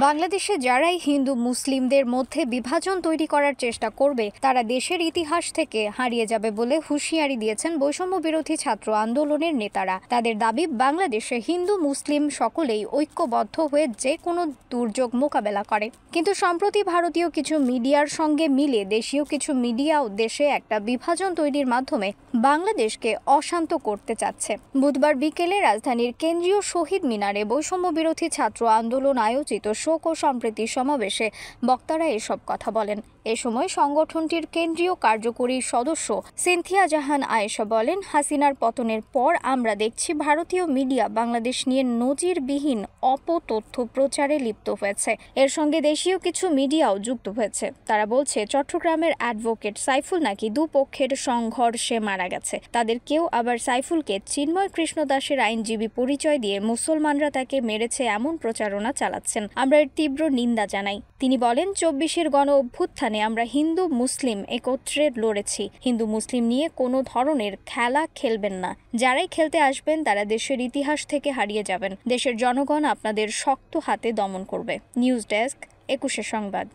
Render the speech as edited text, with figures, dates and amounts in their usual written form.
বাংলাদেশে যারাই হিন্দু মুসলিমদের মধ্যে বিভাজন তৈরি করার চেষ্টা করবে তারা দেশের ইতিহাস থেকে হারিয়ে যাবে বলে হুঁশিয়ারি দিয়েছেন বৈষম্য বিরোধী ছাত্র আন্দোলনের নেতারা। তাদের দাবি, বাংলাদেশে হিন্দু মুসলিম সকলেই ঐক্যবদ্ধ হয়ে যে কোনো দুর্যোগ মোকাবেলা করে। কিন্তু সম্প্রতি ভারতীয় কিছু মিডিয়ার সঙ্গে মিলে দেশীয় কিছু মিডিয়াও দেশে একটা বিভাজন তৈরির মাধ্যমে বাংলাদেশকে অশান্ত করতে চাচ্ছে। বুধবার বিকেলে রাজধানীর কেন্দ্রীয় শহীদ মিনারে বৈষম্য বিরোধী ছাত্র আন্দোলন আয়োজিত শোক ও সম্প্রীতি সমাবেশে বক্তারা এসব কথা বলেন। এ সময় সংগঠনটির কেন্দ্রীয় কার্যকরী সদস্য সিনথিয়া জাহান আয়েশা বলেন, হাসিনার পতনের পর আমরা দেখছি ভারতীয় মিডিয়া বাংলাদেশ নিয়ে নজিরবিহীন অপতথ্য প্রচারে লিপ্ত হয়েছে। এর সঙ্গে দেশীয় কিছু মিডিয়াও যুক্ত হয়েছে। তারা বলছে চট্টগ্রামের অ্যাডভোকেট সাইফুল নাকি দুপক্ষের সংঘর্ষে মারা গেছে। তাদের কেউ আবার সাইফুলকে চিন্ময় কৃষ্ণ দাসের আইনজীবী পরিচয় দিয়ে মুসলমানরা তাকে মেরেছে এমন প্রচারণা চালাচ্ছেন। আমরা এর তীব্র নিন্দা জানাই। তিনি বলেন, ২৪-এর গণ অভ্যুত্থানে আমরা হিন্দু মুসলিম একত্রে লড়েছি। হিন্দু মুসলিম নিয়ে কোনো ধরনের খেলা খেলবেন না। যারাই খেলতে আসবেন তারা দেশের ইতিহাস থেকে হারিয়ে যাবেন। দেশের জনগণ আপনাদের শক্ত হাতে দমন করবে। নিউজ ডেস্ক, ২১ সংবাদ।